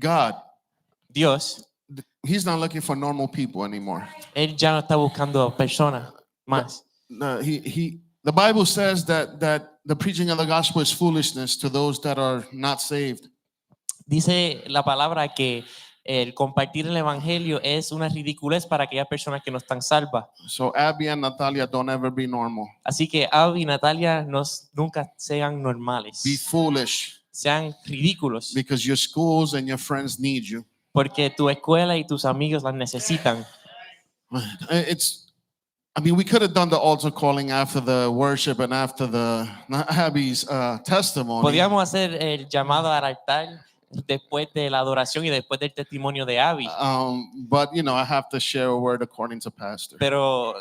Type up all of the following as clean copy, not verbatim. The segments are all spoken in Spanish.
God, Dios, He's not looking for normal people anymore. Él ya no está buscando personas más. The Bible says that the preaching of the gospel is foolishness to those that are not saved. Dice la palabra que el compartir el evangelio es una ridiculez para aquellas personas que no están salvas. So Abby and Natalia, don't ever be normal. Así que Abby y Natalia nunca sean normales. Be foolish, Sean ridículos, because your schools and your friends need you. porque tu escuela y tus amigos las necesitan. We could have done the altar calling after the worship and after the Abby's testimony. Podíamos hacer el llamado al altar después de la adoración y después del testimonio de Abby. But I have to share a word according to pastor. Pero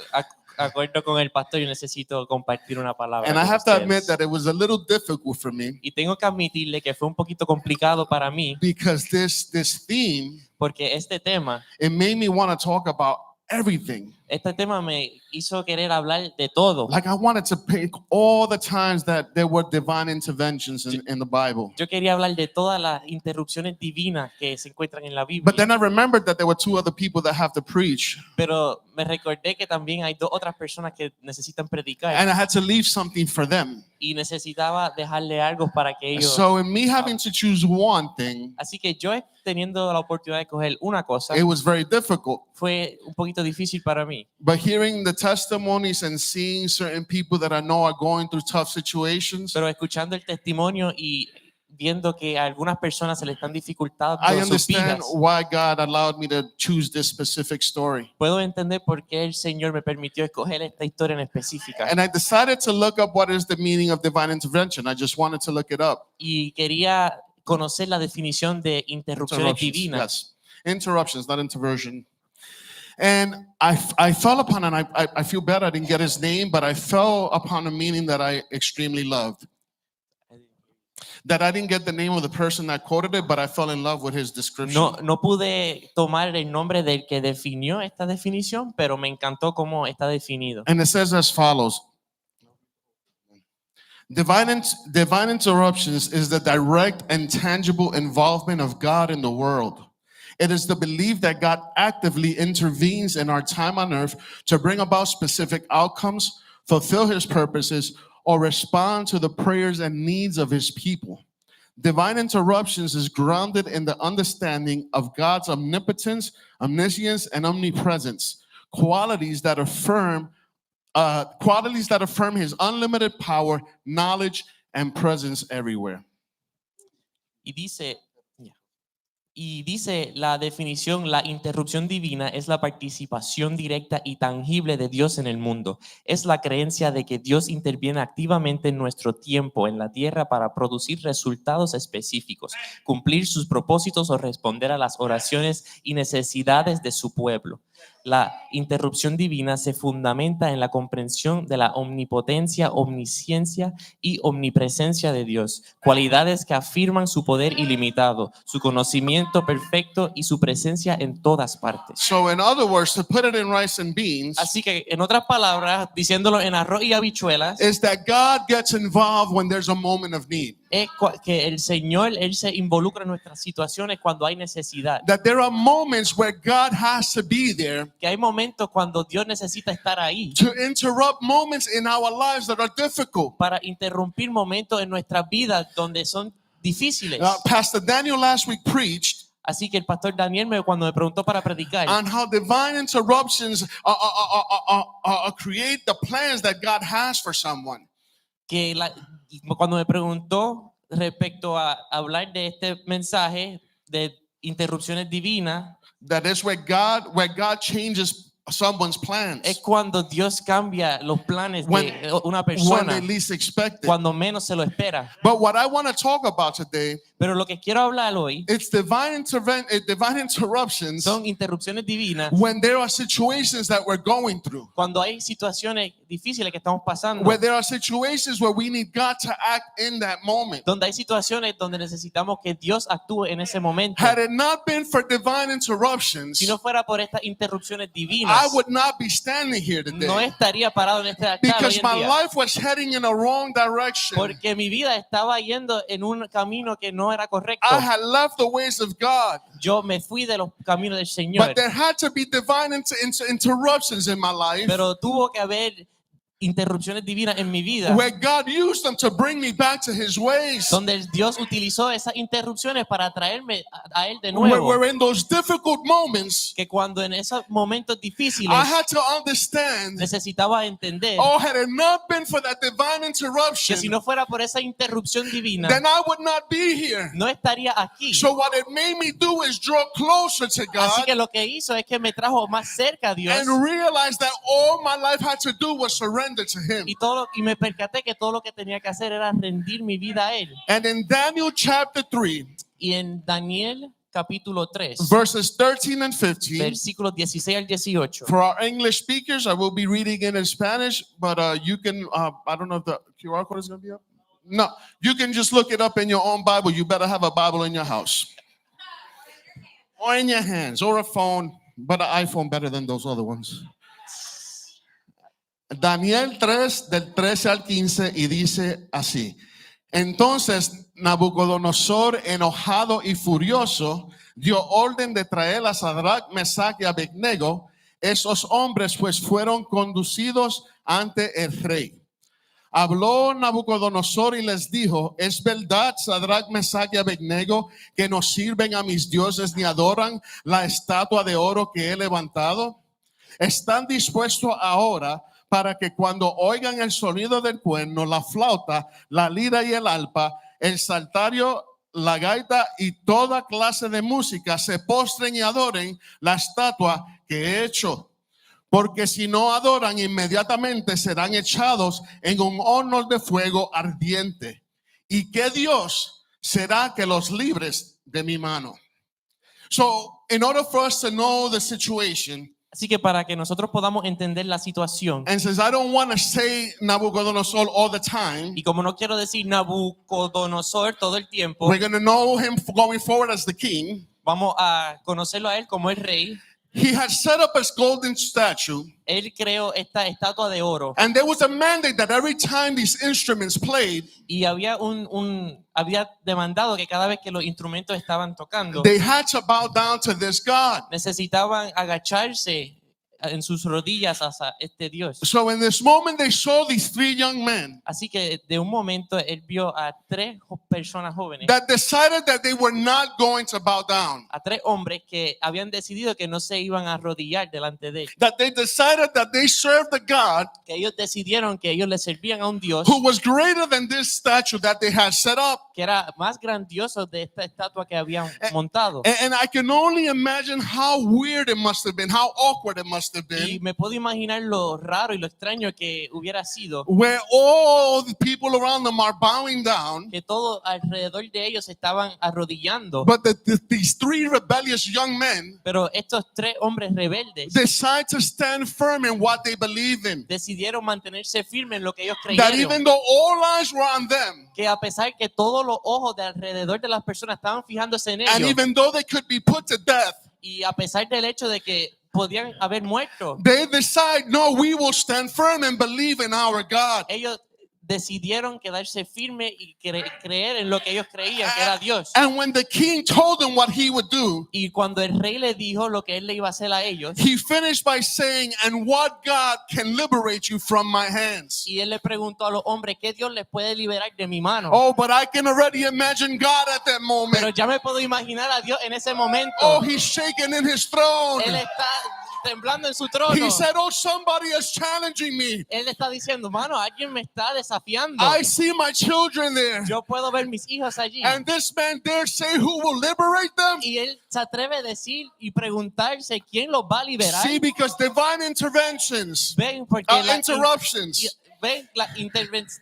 acuerdo con el pastor, yo necesito compartir una palabra. And I have to admit that it was a little difficult for me. Y tengo que admitirle que fue un poquito complicado para mí. Because this theme, porque este tema, it made me want to talk about everything. Este tema me hizo querer hablar de todo. Like I wanted to pick all the times that there were divine interventions in the Bible. Yo quería hablar de todas las interrupciones divinas que se encuentran en la Biblia. But then I remembered that there were two other people that have to preach. Pero me recordé que también hay dos otras personas que necesitan predicar. And I had to leave something for them. Y necesitaba dejarle algo para que ellos. So in me having to choose one thing, así que yo teniendo la oportunidad de coger una cosa, it was very difficult. Fue un poquito difícil para mí. But hearing the testimonies and seeing certain people that I know are going through tough situations, pero escuchando el testimonio y viendo que a algunas personas se le están dificultando I sus vidas, understand why God allowed me to choose this specific story. Puedo entender por qué el Señor me permitió escoger esta historia en específica. And I decided to look up what is the meaning of divine intervention. I just wanted to look it up. Y quería conocer la definición de interrupciones divinas. Yes. Interruptions, not interversion. And I fell upon, and I feel bad I didn't get his name, but I fell upon a meaning that I extremely loved. That I didn't get the name of the person that quoted it, but I fell in love with his description. No pude tomar el nombre del que definió esta definición, pero me encantó cómo está definido. And it says as follows. Divine interruptions is the direct and tangible involvement of God in the world. It is the belief that God actively intervenes in our time on earth to bring about specific outcomes, fulfill his purposes, or respond to the prayers and needs of his people. Divine interruptions is grounded in the understanding of God's omnipotence, omniscience, and omnipresence, qualities that affirm his unlimited power, knowledge, and presence everywhere. Y dice la definición, la interrupción divina es la participación directa y tangible de Dios en el mundo. Es la creencia de que Dios interviene activamente en nuestro tiempo en la tierra para producir resultados específicos, cumplir sus propósitos o responder a las oraciones y necesidades de su pueblo. La interrupción divina se fundamenta en la comprensión de la omnipotencia, omnisciencia y omnipresencia de Dios, cualidades que afirman su poder ilimitado, su conocimiento perfecto y su presencia en todas partes. So in other words, to put it in rice and beans, así que en otras palabras, diciéndolo en arroz y habichuelas, is that God gets involved when there's a moment of need. Es que el Señor, él se involucra en nuestras situaciones cuando hay necesidad. That there are moments where God has to be there. Que hay momentos cuando Dios necesita estar ahí. To interrupt moments in our lives that are difficult. Para interrumpir momentos en nuestras vidas donde son difíciles. Pastor Daniel last week preached. Así que el pastor Daniel cuando me preguntó para predicar. On how divine interruptions create the plans that God has for someone. Que cuando me preguntó respecto a hablar de este mensaje de interrupciones divinas, that is where God changes someone's plans. Es cuando Dios cambia los planes de una persona. When they least expect it. Cuando menos se lo espera. But what I want to talk about today, pero lo que quiero hablar hoy, it's divine interruptions. Son interrupciones divinas. When there are situations that we're going through. Cuando hay situaciones difíciles que estamos pasando. Where there are situations where we need God to act in that moment. Donde hay situaciones donde necesitamos que Dios actúe en ese momento. Had it not been for divine interruptions, si no fuera por estas interrupciones divinas, I would not be standing here no today. estaría parado en este altar hoy Because en my día. life was heading in a wrong direction. Porque mi vida estaba yendo en un camino que no era correcto. I had left the ways of God. Yo me fui de los caminos del Señor. But there had to be divine interruptions in my life Pero tuvo que haber interrupciones divinas en mi vida, where God used them to bring me back to his ways. donde Dios utilizó esas interrupciones para traerme a Él de Where, nuevo. where in those difficult moments, Que cuando en esos momentos difíciles I had to understand, necesitaba entender oh, had it not been for that divine que si interruption, no fuera por esa interrupción divina, then I would not be here. no estaría aquí. So what it made me do is draw closer to Así God que lo que hizo es que me trajo más cerca a Dios and realize that all my life had to do was surrender to him. y me percaté que todo lo que tenía que hacer era rendir mi vida a Él. And in Daniel chapter 3, Y en Daniel capítulo 3, verses 13 and 15, versículos 16 al 18. for our English speakers, I will be reading it in Spanish, but you can, I don't know if the QR code is going to be up. No, you can just look it up in your own Bible. You better have a Bible in your house or in your hands or a phone, but an iPhone better than those other ones. Daniel 3, del 13 al 15, y dice así. Entonces Nabucodonosor, enojado y furioso, dio orden de traer a Sadrach, Mesach y Abednego. Esos hombres pues fueron conducidos ante el rey. Habló Nabucodonosor y les dijo: ¿es verdad, Sadrach, Mesach y Abednego, que no sirven a mis dioses ni adoran la estatua de oro que he levantado? ¿Están dispuestos ahora para que cuando oigan el sonido del cuerno, la flauta, la lira y el arpa, el saltario, la gaita y toda clase de música se postren y adoren la estatua que he hecho? Porque si no adoran, inmediatamente serán echados en un horno de fuego ardiente. ¿Y qué Dios será que los libres de mi mano? So, in order for us to know the situation, Así que para que nosotros podamos entender la situación, and since I don't want to say Nabucodonosor all the time, y como no quiero decir Nabucodonosor todo el tiempo, we're going to know him going forward as the king. vamos a conocerlo a él como el rey. He had set up his golden statue, Él creó esta estatua de oro and there was a mandate that every time these instruments played, y había había demandado que cada vez que los instrumentos estaban tocando, they had to bow down to this God. necesitaban agacharse en sus rodillas hacia este Dios. So in this moment, they saw these three young men Así que de un momento él vio a tres personas jóvenes, that decided that they were not going to bow down, a tres hombres que habían decidido que no se iban a arrodillar delante de él, that they decided that they served a God que ellos decidieron que ellos le servían a un Dios who was greater than this statue that they had set up. que era más grandioso de esta estatua que habían montado. And I can only imagine how weird it must have been, how awkward it must have Y been, me puedo imaginar lo raro y lo extraño que hubiera sido where all the people around them are bowing down, que todo alrededor de ellos estaban arrodillando, but these three rebellious young men pero estos tres hombres rebeldes decide to stand firm in what they believe in. decidieron mantenerse firmes en lo que ellos That even creyeron, though all eyes were on them, que a pesar que todos los ojos de alrededor de las personas estaban fijándose en and ellos, even though they could be put to death, y a pesar del hecho de que podían haber muerto, they decide, no, we will stand firm and believe in our God. ellos decidieron quedarse firmes y creer en lo que ellos creían que era Dios. And when the king told them what he would do, Y cuando el rey le dijo lo que él le iba a hacer a ellos, he finished by saying, and what God can liberate you from my hands? y él le preguntó a los hombres, ¿qué Dios les puede liberar de mi mano? Oh, but I can already imagine God at that Pero moment. ya me puedo imaginar a Dios en ese momento. Oh, he's shaking in his throne. Él está temblando en su trono. He said, oh, somebody is challenging me. Él está diciendo, mano, alguien me está desafiando. I see my children there. Yo puedo ver mis hijos allí. And this man dare say who will liberate them? Y él se atreve a decir y preguntarse quién los va a liberar. See, because divine interventions, Ven, porque interruptions, ven las Interrupciones.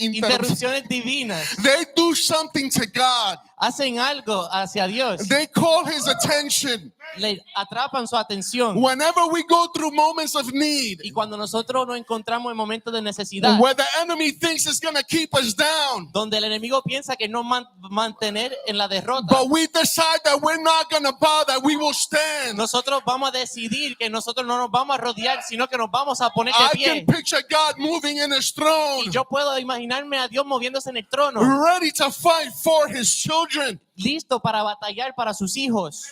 interrupciones divinas. they do something to God. hacen algo hacia Dios, they call his attention. le atrapan su atención. Whenever we go through moments of need, Y cuando nosotros nos encontramos en momentos de necesidad, where the enemy thinks it's going to keep us down, donde el enemigo piensa que no mantener en la derrota, but we decide that we're not going to bow, that we will stand. nosotros vamos a decidir que nosotros no nos vamos a rodear, sino que nos vamos a poner de I pie. can picture God moving in his throne, Y yo puedo imaginarme a Dios moviéndose en el trono, ready to fight for his children. listo para batallar para sus hijos.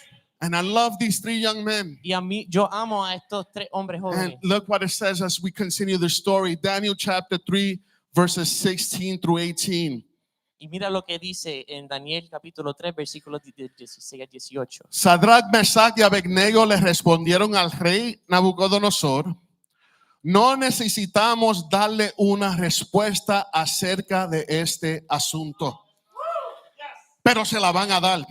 And I love these three young men. Y a mí, yo amo a estos 3 hombres And jóvenes. look what it says as we continue the story. Daniel chapter 3, verses 16 through 18. Y mira lo que dice en Daniel capítulo 3, versículos 16 a 18. Sadrach, Mesach y Abednego le respondieron al rey Nabucodonosor: no necesitamos darle una respuesta acerca de este asunto, pero se la van a dar.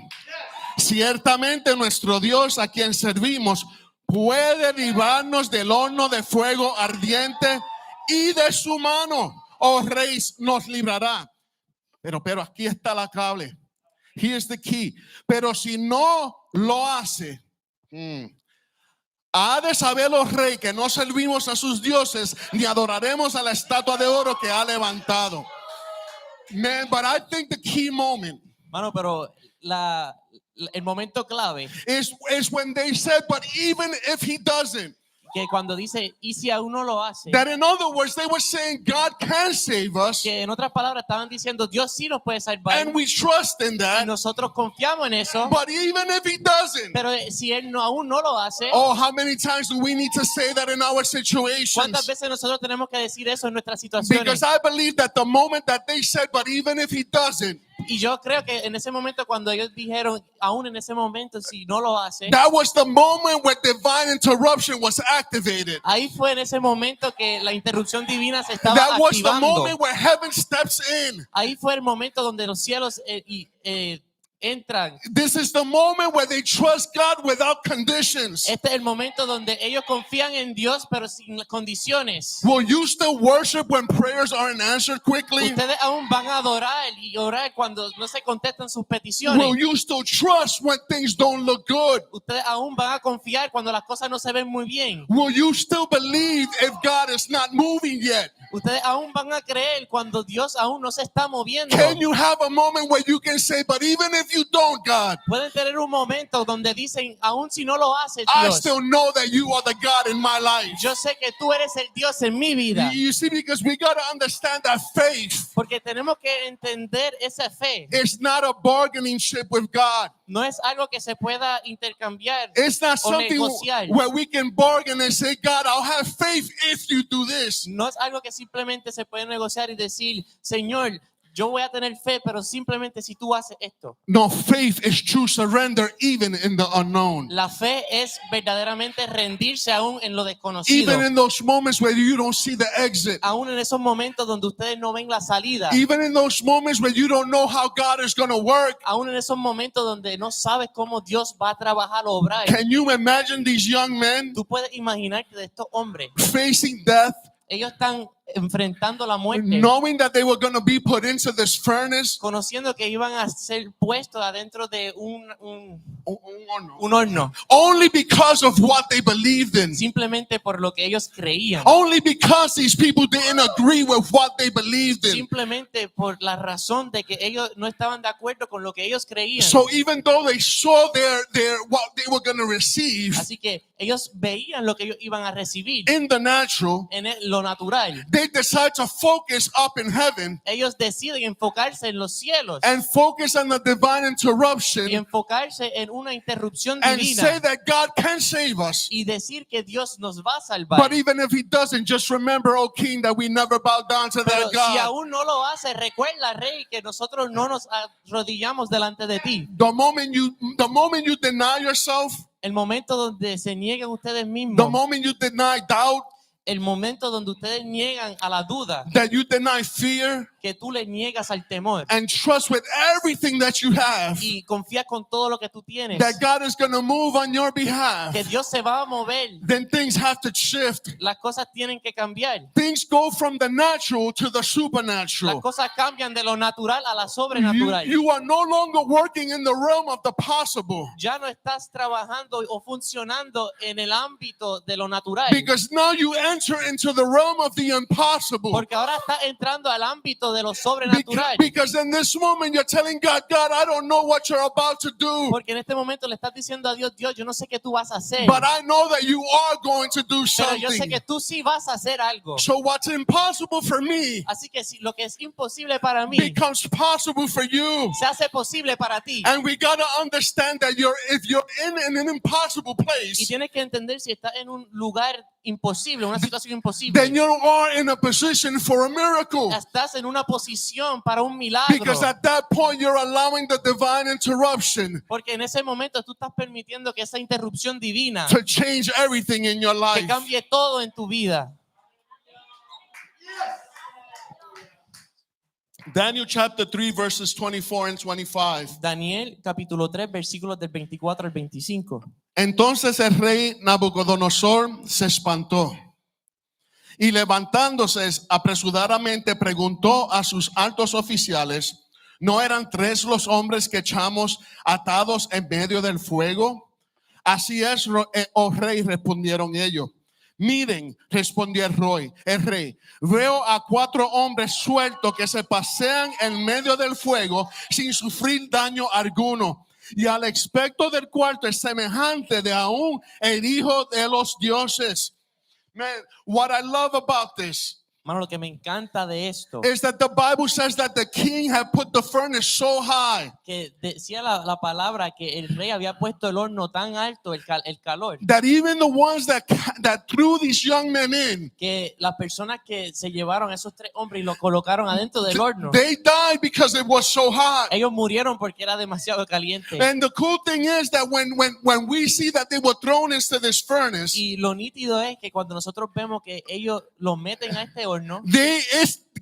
Ciertamente nuestro Dios, a quien servimos, puede librarnos del horno de fuego ardiente, y de su mano, oh rey, nos librará. Pero aquí está la clave. Here's the key. Pero si no lo hace, ha de saber, oh rey, que no servimos a sus dioses ni adoraremos a la estatua de oro que ha levantado. Man, but I think the key moment Mano, pero el momento clave is when they said, but even if he doesn't, que cuando dice, y si aún no lo hace, that in other words, they were saying God can save us, que en otras palabras estaban diciendo, Dios sí nos puede salvar, and we trust in y that, nosotros confiamos en eso, but even if he doesn't, pero si Él aún no lo hace, oh, how many times do we need to say that in our ¿cuántas situations? veces nosotros tenemos que decir eso en nuestras situaciones? Because I believe that the moment that they said, but even if he doesn't, Y yo creo que en ese momento, cuando ellos dijeron, aún en ese momento, si no lo hace, that was the moment where divine interruption was activated. ahí fue en ese momento que la interrupción divina se estaba That was the activando. moment where heaven steps in. Ahí fue el momento donde los cielos entran. This is the moment where they trust God without conditions. Este es el momento donde ellos confían en Dios, pero sin condiciones. Will you still worship when prayers aren't answered quickly? Ustedes aún van a adorar y orar cuando no se contestan sus peticiones. Will you still trust when things don't look good? Ustedes aún van a confiar cuando las cosas no se ven muy bien. Will you still believe if God is not moving yet? Ustedes aún van a creer cuando Dios aún no se está moviendo. Can you have a moment where you can say, but even if you don't, God, Pueden tener un momento donde dicen, aún si no lo haces, I Dios, still know that you are the God in my life. yo sé que tú eres el Dios en mi vida. You see, because we got to understand that faith Porque tenemos que entender esa fe. is not a bargaining chip with God. No es algo que se pueda intercambiar It's not o something negociar. where we can bargain and say, God, I'll have faith if you do this. No es algo que simplemente se puede negociar y decir, Señor, yo voy a tener fe, pero simplemente si tú haces esto. No, faith is true surrender even in the unknown. La fe es verdaderamente rendirse aún en lo desconocido. Even in those moments where you don't see the exit. Aún en esos momentos donde ustedes no ven la salida. Even in those moments where you don't know how God is going to work. Aún en esos momentos donde no sabes cómo Dios va a trabajar o obrar. Can you imagine these young men Tú puedes imaginarte de estos hombres. facing death, Ellos están enfrentando la muerte, knowing that they were going to be put into this furnace? conociendo que iban a ser puestos adentro de un Only horno, because of what they believed in. simplemente por lo que ellos creían, Only because these people didn't agree with what they believed in. simplemente por la razón de que ellos no estaban de acuerdo con lo que ellos creían. So even though they saw their what they were going to receive Así que ellos veían lo que ellos iban a recibir in the natural, en lo natural. they decide to focus up in heaven Ellos deciden enfocarse en los cielos and focus on the divine y interruption enfocarse en una interrupción and divina say that God can save us. y decir que Dios nos va a salvar. But even if he doesn't, just remember, O King, that we never bow down to Pero that si God. aún no lo hace, recuerda, Rey, que nosotros no nos arrodillamos delante de ti. The moment you deny yourself, El momento donde se niegan ustedes the mismos, moment you deny doubt, el momento donde ustedes niegan a la duda, that you deny fear, que tú le niegas al temor and trust with everything that you have y confías con todo lo que tú tienes, that God is going to move on your behalf, que Dios se va a mover, then things have to shift. las cosas tienen que cambiar. Things go from the natural to the Las supernatural. cosas cambian de lo natural a la You, sobrenatural. you are no longer working in the realm of the possible, Ya no estás trabajando o funcionando en el ámbito de lo natural, because now you enter into the realm of the impossible. porque ahora estás entrando al ámbito de lo Because, sobrenatural. because in this moment you're telling God, God, I don't know what you're about to do, Porque en este momento le estás diciendo a Dios, Dios, yo no sé qué tú vas a hacer, but I know that you are going to do pero yo sé something. que tú sí vas a hacer algo. So what's impossible for me Así que si lo que es imposible para mí becomes possible for you. se hace posible para ti. And we got to understand that if you're in an impossible Y place, tienes que entender si estás en un lugar imposible, una situación then imposible, you are in a position for a miracle. estás en una posición para un milagro. Because at that point, you're allowing the divine interruption Porque en ese momento tú estás permitiendo que esa interrupción divina to change everything in your que life. cambie todo en tu vida. Daniel chapter 3, verses 24 and 25. Daniel capítulo 3 versículos del 24 al 25. Entonces el rey Nabucodonosor se espantó y levantándose apresuradamente preguntó a sus altos oficiales, ¿no eran 3 los hombres que echamos atados en medio del fuego? Así es, oh rey, respondieron ellos. Miren, respondió el rey, veo a 4 hombres sueltos que se pasean en medio del fuego sin sufrir daño alguno. Y al aspecto del cuarto es semejante de aún el hijo de los dioses. Man, what I love about this Mano, lo que me encanta de esto, is that the Bible says that the king had put the furnace so high que decía la palabra que el rey había puesto el horno tan alto, el calor, that even the ones that threw these young men in, que las personas que se llevaron a esos 3 hombres y los colocaron adentro del horno, they died because it was so hot. ellos murieron porque era demasiado caliente. And the cool thing is that when we see that they were thrown into this furnace, Y lo nítido es que cuando nosotros vemos que ellos los meten a este horno,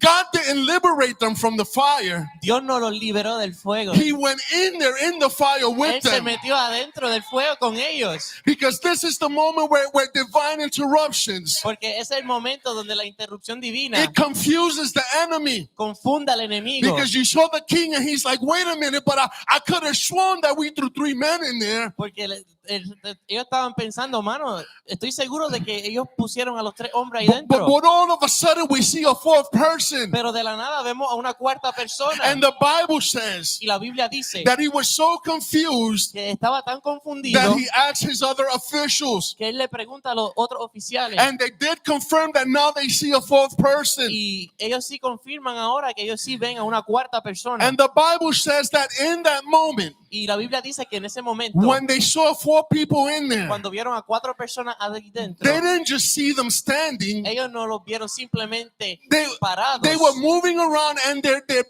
God didn't liberate them from the fire. Dios no los liberó del fuego. He went in there in the fire Él with se them. metió adentro del fuego con ellos. Because this is the moment where divine interruptions, Porque es el momento donde la interrupción divina it confuses the enemy. confunda al enemigo. Because you saw the king and he's like, wait a minute, but I could have sworn that we threw 3 men in there. Porque ellos estaban pensando, mano, estoy seguro de que ellos pusieron a los 3 hombres ahí But dentro. all of a sudden we see a 4th person. Pero de la nada vemos a una cuarta persona. And the Bible says Y la Biblia dice that he was so confused que estaba tan confundido that he asked his other officials. que él le pregunta a los otros oficiales. And they did confirm that now they see a 4th person. Y ellos sí confirman ahora que ellos sí ven a una cuarta persona. And the Bible says that in that moment, Y la Biblia dice que en ese momento, when they saw 4 people in there, cuando vieron a 4 personas ahí dentro, they didn't just see them standing. ellos no los vieron simplemente They, parados. they were moving around, and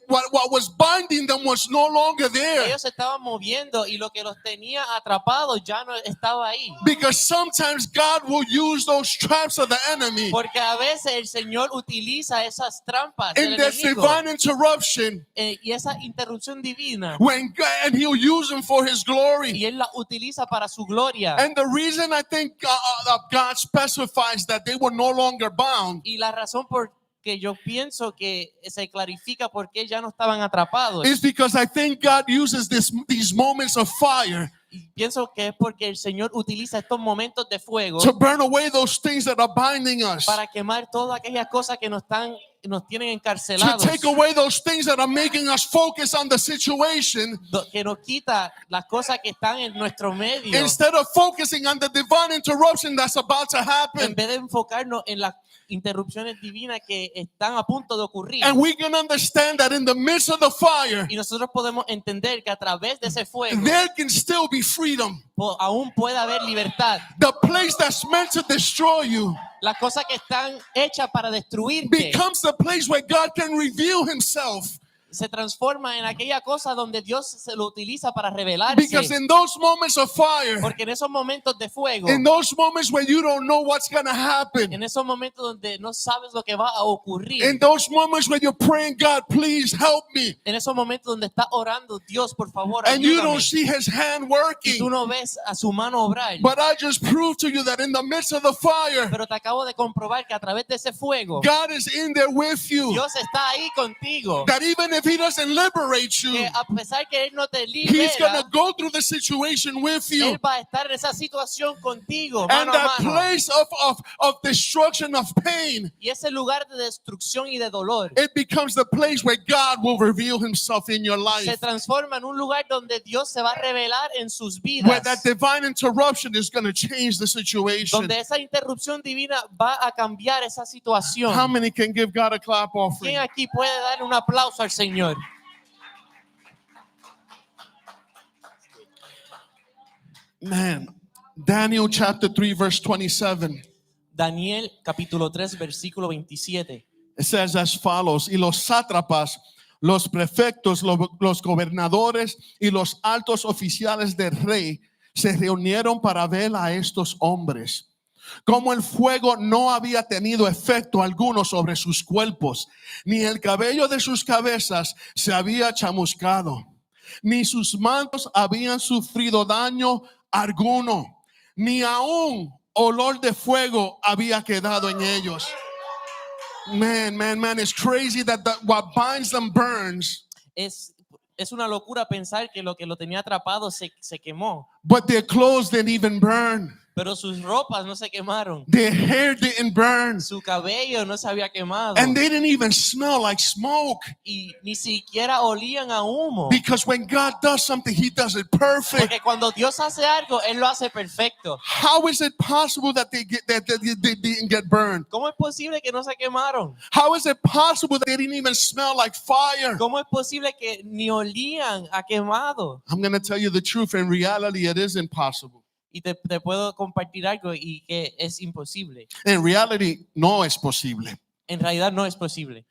what was binding them was no longer there. Ellos se estaban moviendo y lo que los tenía atrapados ya no estaba ahí. Because sometimes God will use those traps of the enemy Porque a veces el Señor utiliza esas trampas in del this enemigo divine interruption, y esa interrupción divina, and He'll use them for His glory. y Él la utiliza para su gloria. And the reason I think God specifies that they were no longer bound Y la razón por que yo pienso que se clarifica por qué ya no estaban atrapados. is because I think God uses these moments of fire Y pienso que es porque el Señor utiliza estos momentos de fuego to burn away those things that are binding us, para quemar todas aquellas cosas que nos tienen to encarcelados, take away those things that are making us focus on the situation que nos quita las cosas que están en nuestro medio, instead of focusing on the divine interruption that's about to en happen. vez de enfocarnos en las interrupciones divinas que están a punto de ocurrir. And we can understand that in the midst of the fire, Y nosotros podemos entender que a través de ese fuego there can still be freedom. aún puede haber libertad. The place that's meant to destroy you Las cosas que están hechas para destruirte becomes the place where God can reveal Himself se transforma en aquella cosa donde Dios se lo utiliza para revelarse. Because in those moments of fire, Porque en esos momentos de fuego, in those moments when you don't know what's going to happen, en esos momentos donde no sabes lo que va a ocurrir, in those moments when you're praying, God, please help me, en esos momentos donde estás orando, Dios, por favor, and you ayúdame, don't see his hand y tú working. no ves a su mano obrar. But I just proved to you that in the midst of the fire, Pero te acabo de comprobar que a través de ese fuego, God is in there with you. Dios está ahí contigo. That even if he doesn't liberate you, Que a pesar que Él no te he's going libera, to go through the situation with you. Él va a estar en esa situación contigo, And mano a that mano. place of destruction, of pain, Y ese lugar de destrucción y de dolor it becomes the place where God will reveal himself in your se life. transforma en un lugar donde Dios se va a revelar en sus Where vidas. that divine interruption is going to change the situation. Donde esa interrupción divina va a cambiar esa situación. How many can give God a clap offering? ¿Quién aquí puede darle un aplauso al Señor? Man, Daniel chapter 3 verse 27. Daniel capítulo 3 versículo 27. It says as follows, y los sátrapas, los prefectos, los gobernadores y los altos oficiales del rey se reunieron para ver a estos hombres. Como el fuego no había tenido efecto alguno sobre sus cuerpos, ni el cabello de sus cabezas se había chamuscado, ni sus mantos habían sufrido daño alguno, ni aún olor de fuego había quedado en ellos. Man, it's crazy that what binds them burns, Es una locura pensar que lo tenía atrapado se quemó, but their clothes didn't even burn. pero sus ropas no se quemaron. Their hair didn't burn. Su cabello no se había quemado. And they didn't even smell like smoke. Y ni siquiera olían a humo. Because when God does something, he does it perfect. Porque cuando Dios hace algo, Él lo hace perfecto. How is it possible that they didn't get burned? ¿Cómo es posible que no se quemaron? How is it possible that they didn't even smell like fire? ¿Cómo es posible que ni olían a quemado? I'm going to tell you the truth. In reality, it is impossible. Y te puedo compartir algo y que es imposible. In reality, no es posible. En realidad no es posible.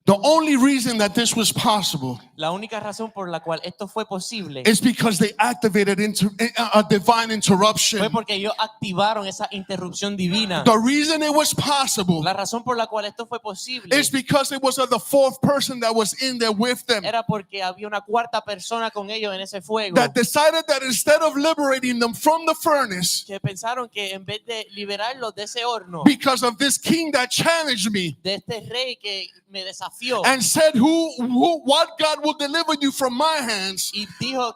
The only reason that this was possible La única razón por la cual esto fue posible is because they activated a divine fue interruption. porque ellos activaron esa interrupción divina. The reason it was possible La razón por la cual esto fue posible is because it was the fourth person that was in there with them era porque había una cuarta persona con ellos en ese fuego that decided that instead of liberating them from the furnace que pensaron que en vez de liberarlos de ese horno, because of this king that challenged me de este rey que me desafió and said what God will deliver you from my hands, y dijo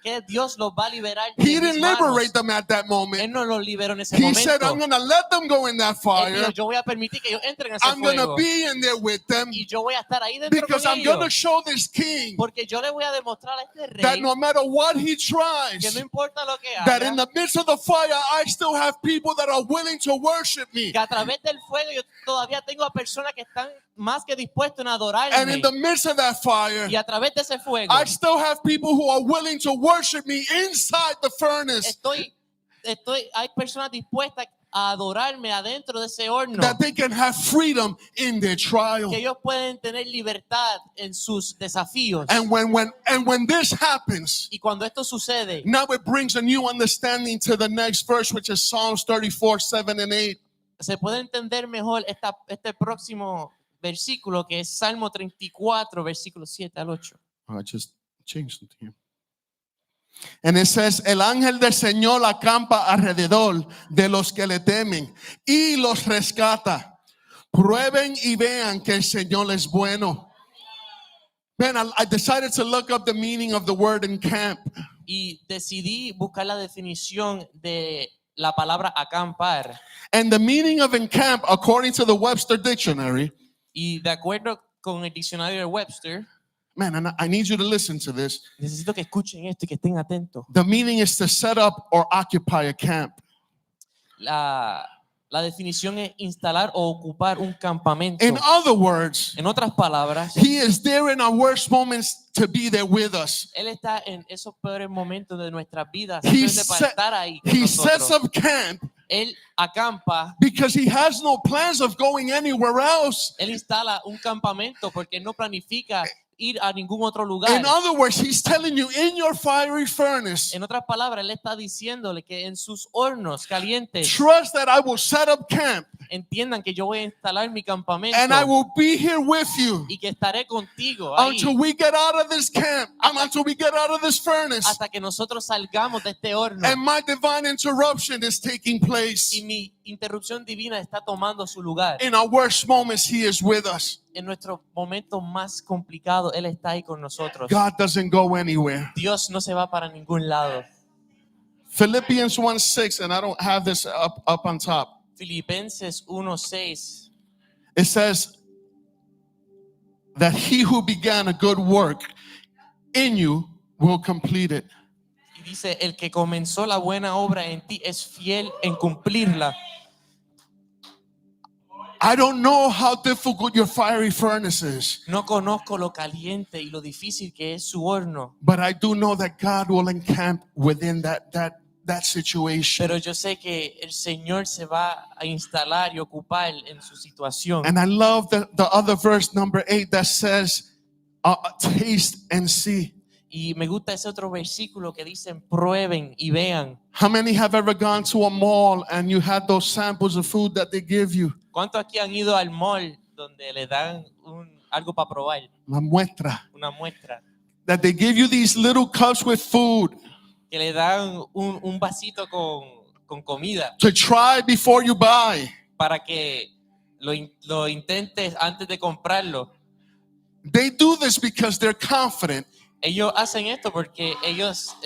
que Dios los va a liberar de he mis didn't manos. liberate them at that Él moment. no los liberó en ese He momento. said, I'm going to let them go in that Él fire. dijo, yo voy a permitir que ellos entren a ese I'm going to fuego be in there with them y yo voy a estar ahí dentro because con I'm going to ellos show this king porque yo le voy a demostrar a este that rey no matter what he que tries, no importa lo que that haga, in the midst of the fire, I still have people that are willing to worship me. que a través del fuego yo todavía tengo a personas que están más que dispuestos en And adorarme in the midst of that fire, y a través de ese fuego I still have people who are willing to worship me inside the furnace, hay personas dispuestas a adorarme adentro de ese horno, that they can have freedom in their trial. que ellos pueden tener libertad en sus desafíos. And when this happens, Y cuando esto sucede, now it brings a new understanding to the next verse, which is Psalms 34, 7 and 8. se puede entender mejor este próximo versículo que es Salmo 34, versículos 7 al 8. I just changed it here. And it says, el ángel del Señor acampa alrededor de los que le temen y los rescata. Prueben y vean que el Señor es bueno. Man, I decided to look up the meaning of the word encamp. Y decidí buscar la definición de la palabra acampar. And the meaning of encamp, according to the Webster Dictionary, Y de acuerdo con el diccionario de Webster, man, and I need you to listen to this. necesito que escuchen esto y que estén atentos. The meaning is to set up or occupy a camp. La definición es instalar o ocupar un campamento. In other words, En otras palabras, he is there in our worst moments to be there with us. Él está en esos peores momentos de nuestras vidas He simplemente para estar ahí con He sets nosotros. up camp Él acampa, because he has no plans of going anywhere else. él instala un campamento porque él no planifica ir a ningún otro lugar. In other words, he's telling you in your fiery furnace, En otras palabras, él está diciéndole que en sus hornos calientes trust that I will set up camp entiendan que yo voy a instalar mi campamento and I will be here with you y que estaré contigo ahí until we get out of this camp, until we get out of this furnace. hasta que nosotros salgamos de este horno. And my divine interruption is taking Y place. mi interrupción divina está tomando su lugar. In our worst moments, he is with us. En nuestro momento más complicado, Él está ahí con nosotros. God doesn't go anywhere. Dios no se va para ningún lado. Philippians 1:6, and I don't have this up on top. Filipenses 1:6 It says that he who began a good work in you will complete it. y dice, el que comenzó la buena obra en ti es fiel en cumplirla. I don't know how difficult your fiery furnace is, No conozco lo caliente y lo difícil que es su horno, but I do know that God will encamp within that situation. pero yo sé que el Señor se va a instalar y ocupar en su situación. And I love the other verse, number 8, that says, taste and see. Y me gusta ese otro versículo que dicen, prueben y vean. How many have ever gone to a mall and you had those samples of food that they give you? ¿Cuántos aquí han ido al mall donde le dan algo para probar, La muestra. una muestra? That they give you these little cups with food Que le dan un vasito con comida to try before you buy. para que lo intentes antes de comprarlo. They do this because they're confident Ellos hacen esto porque ellos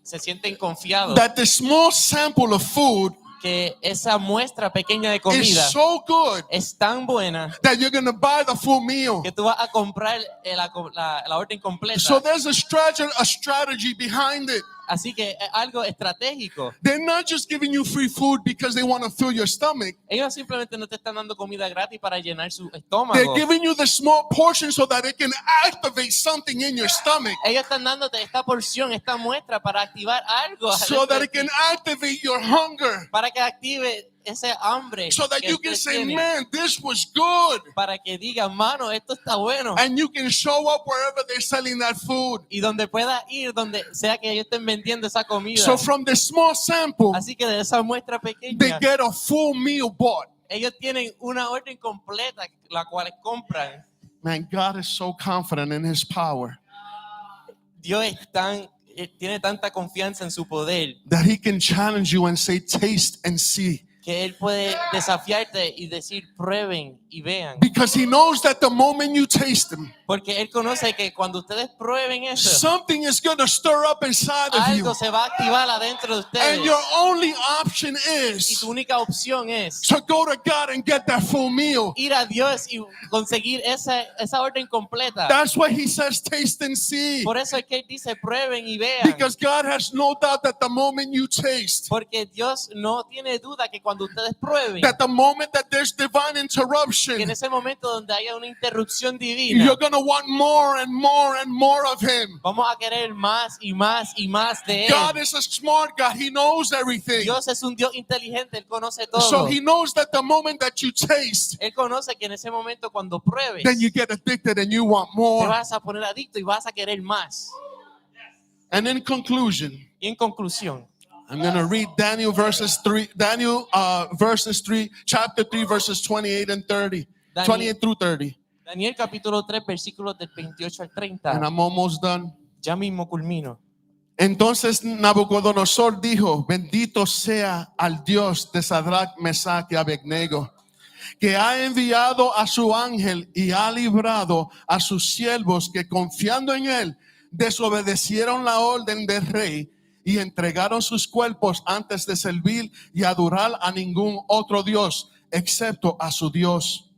se sienten confiados that the small sample of food que esa muestra pequeña de is comida so good es tan buena that you're going to buy the full meal. que tú vas a comprar la orden completa. So there's a strategy behind it. Así que es algo estratégico. They're not just giving you free food because they want to fill your stomach. Ellos simplemente no te están dando comida gratis para llenar su They're estómago. giving you the small portion so that it can activate something in your stomach, Ellos están dándote esta porción, esta muestra para activar algo so adentro that de it can ti, activate your hunger, para que active ese hambre so that que you usted can say, tiene, man, this was good. para que digan, mano, esto está bueno. And you can show up wherever they're selling that food. Y donde pueda ir, donde sea que ellos estén vendiendo esa comida. So from the small sample, Así que de esa muestra they pequeña, get a full meal bought. ellos tienen una orden completa, la cual compran. Man, God is so confident in his power Dios tiene tanta confianza en su poder that he can challenge you and say, taste and see. que Él puede desafiarte y decir, prueben y vean. Because he knows that the moment you taste him, Porque Él conoce que cuando ustedes prueben eso, something is going to stir up inside of you. algo se va a activar adentro de ustedes. And your only option Y is tu única opción es to go to God and get that full meal. ir a Dios y conseguir esa orden completa. That's why he says, taste and see. Por eso es que Él dice, prueben y vean. Because God has no doubt that the moment you taste, Porque Dios no tiene duda que cuando ustedes prueben, that the moment that there's divine que en interruption, ese momento donde haya una interrupción divina, you're going to want more and more and more of him. vamos a querer más y más y más de Él. God is a smart God. He knows everything. Dios es un Dios inteligente, Él conoce So todo. he knows that the moment that you taste, Él conoce que en ese momento cuando pruebes, then you get addicted and you want te more. vas a poner adicto y vas a querer más. And in conclusion, Y en conclusión, I'm going to read Daniel verses 3, chapter 3, verses 28 and 30, Daniel. 28 through 30. Daniel capítulo 3, versículos del 28 al And 30. I'm almost done. Ya mismo culmino. Entonces Nabucodonosor dijo, bendito sea al Dios de Sadrach, Mesach y Abednego, que ha enviado a su ángel y ha librado a sus siervos que confiando en él desobedecieron la orden del rey y entregaron sus cuerpos antes de servir y adorar a ningún otro Dios excepto a su Dios.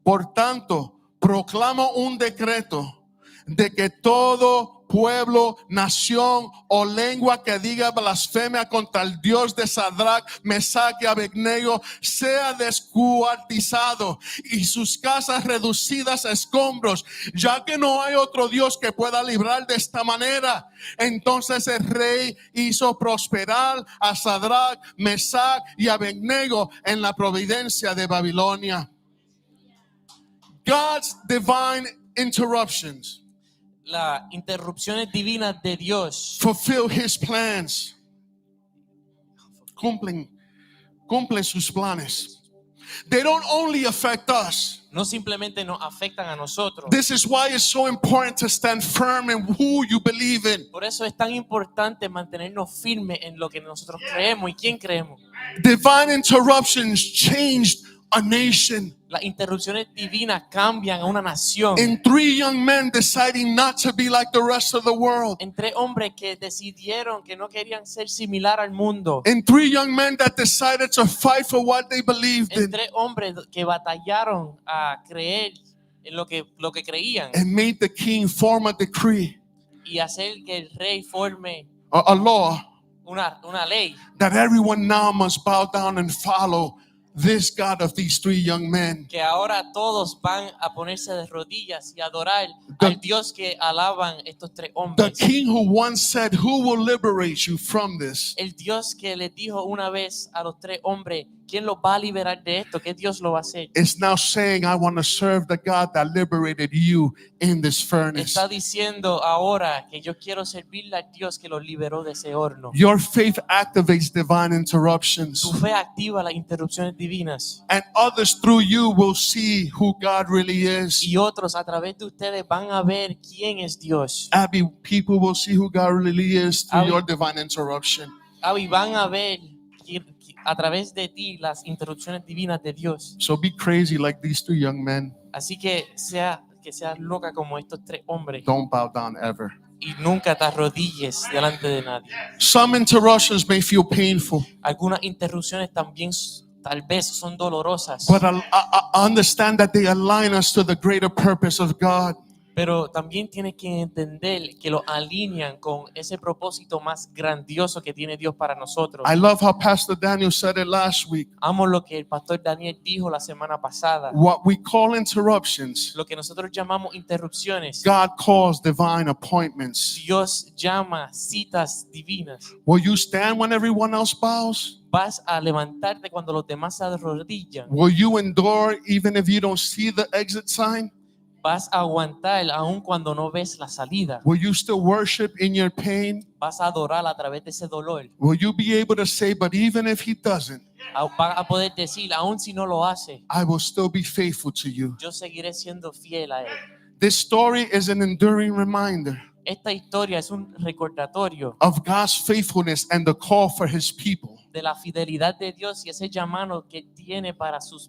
Por tanto, proclamo un decreto de que todo pueblo, nación o lengua que diga blasfemia contra el Dios de Sadrach, Mesach y Abednego sea descuartizado y sus casas reducidas a escombros, ya que no hay otro Dios que pueda librar de esta manera. Entonces el rey hizo prosperar a Sadrach, Mesach y Abednego en la providencia de Babilonia. God's divine interruptions Las interrupciones divinas de Dios fulfill his plans. Cumplen sus planes. They don't only affect us. no simplemente nos afectan a nosotros. This is why it's so important to stand firm in who you believe in. Por eso es tan importante mantenernos firmes en lo que nosotros creemos y quién creemos. Divine interruptions changed a nation. Las interrupciones divinas cambian a una nación. In 3 young men deciding not to be like the rest of the world. En 3 hombres que decidieron que no querían ser similar al mundo. In 3 young men that decided to fight for what they believed En in. 3 hombres que batallaron a creer en lo que creían And made the king form a decree, y hacer que el rey forme a law, una ley that everyone now must bow down and follow this God of these 3 young men. que ahora todos van a ponerse de rodillas y adorar The- al Dios que alaban estos 3 The hombres. king who once said, "Who will liberate you from this?" El Dios que les dijo una vez a los 3 hombres, ¿quién los va a liberar de esto? ¿Qué Dios lo va a hacer? is now saying, "I want to serve the God that liberated you in this furnace." Está diciendo ahora que yo quiero servirle al Dios que los liberó de ese horno. Your faith activates divine Tu interruptions, fe activa las interrupciones divinas and others through you will see who God really is. y otros a través de ustedes van a ver quién es Dios. Abby, people will see who God really is through Abby. your divine interruption. Y van a ver a través de ti las interrupciones divinas de Dios. So be crazy like these 3 young men. Así que seas loca como estos 3 hombres Don't bow down ever. y nunca te arrodilles delante de nadie. Some interruptions may feel painful, Algunas interrupciones también tal vez son dolorosas, but I understand that they align us to the greater purpose of God. pero también tienes que entender que lo alinean con ese propósito más grandioso que tiene Dios para nosotros. I love how Pastor Daniel said it last week. Amo lo que el pastor Daniel dijo la semana pasada. What we call interruptions, Lo que nosotros llamamos interrupciones, God calls divine appointments. Dios llama citas divinas. Will you stand when everyone else bows? Vas a levantarte cuando los demás se arrodillan. Will you endure even if you don't see the exit sign? Vas a aguantar aun cuando no ves la salida. Will you still worship in your pain? Vas a adorar a través de ese dolor. Will you be able to say, "But even if he doesn't, Vas a poder decir, aun si no lo hace, I will still be faithful to you"? yo seguiré siendo fiel a él. This story is an enduring reminder Esta historia es un recordatorio of God's faithfulness and the call for his people de la fidelidad de Dios y ese llamado que tiene para sus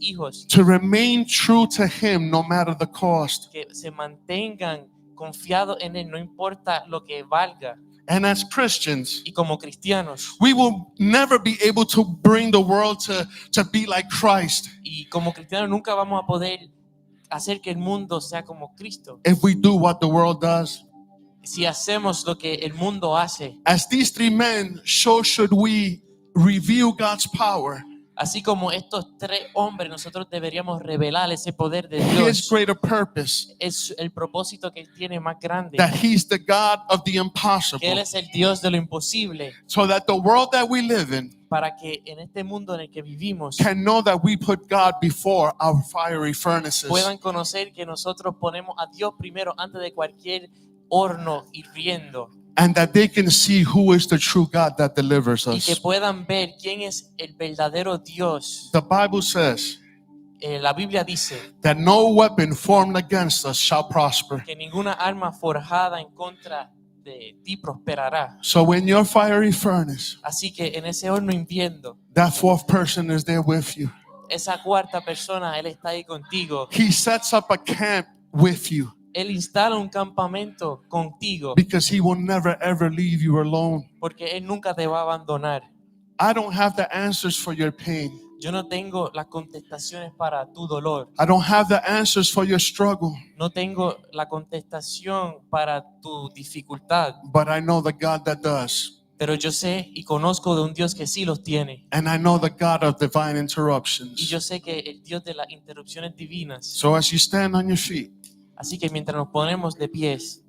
hijos, to remain true to him no matter the cost. que se mantengan confiados en él, no importa lo que valga. And as Christians, Y como cristianos we will never be able to bring the world to be like Christ y como cristianos nunca vamos a poder hacer que el mundo sea como Cristo if we do what the world does. si hacemos lo que el mundo hace. As these 3 men, so should we reveal God's power, Así como estos 3 hombres, nosotros deberíamos revelar ese poder de his Dios. greater purpose, Es el propósito que él tiene más grande, that he's the God of the que él impossible, es el Dios de lo imposible, so that the world that we live in para que en este mundo en el que vivimos can know that we put God before our fiery furnaces. puedan conocer que nosotros ponemos a Dios primero antes de cualquier horno hirviendo And that they can see who is the true God that delivers y que us. puedan ver quién es el verdadero Dios. The Bible says La Biblia dice that no weapon formed against us shall prosper. que ninguna arma forjada en contra de ti prosperará. So in your fiery furnace, Así que en ese horno hirviendo, that 4th person is there with you. esa cuarta persona, él está ahí contigo. He sets up a camp with you Él instala un campamento contigo because he will never ever leave you alone. porque él nunca te va a abandonar. I don't have the answers for your pain. Yo no tengo las contestaciones para tu dolor. I don't have the answers for your struggle, No tengo la contestación para tu dificultad. but I know the God that does. Pero yo sé y conozco de un Dios que sí los tiene. And I know the God of divine Y interruptions. yo sé que el Dios de las interrupciones divinas. So as you stand on your feet, Así que mientras nos ponemos de pies,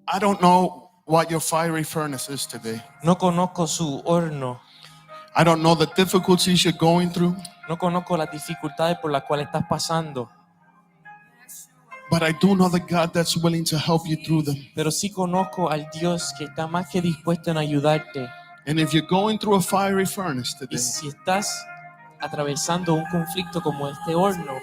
I don't know what your fiery furnace is today. no conozco su horno, I don't know the difficulties you're going through, no conozco las dificultades por las cuales estás pasando, but I do know the God that's willing to help you through them. pero sí conozco al Dios que está más que dispuesto en ayudarte. And if you're going through a fiery furnace Y today, si estás atravesando un conflicto como este horno,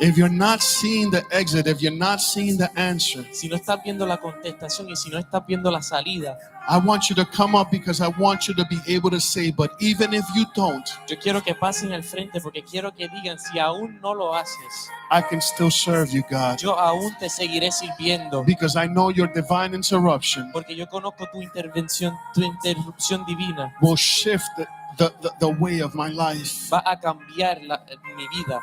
if you're not seeing the exit, if you're not seeing the answer, si no estás viendo la contestación y si no estás viendo la salida, I want you to come up because I want you to be able to say, but even if you don't, yo quiero que pasen al frente porque quiero que digan, si aún no lo haces, I can still serve you, God, yo aún te seguiré sirviendo. because I know your divine interruption Porque yo conozco tu intervención, tu interrupción divina will shift the way of my life. va a cambiar mi vida.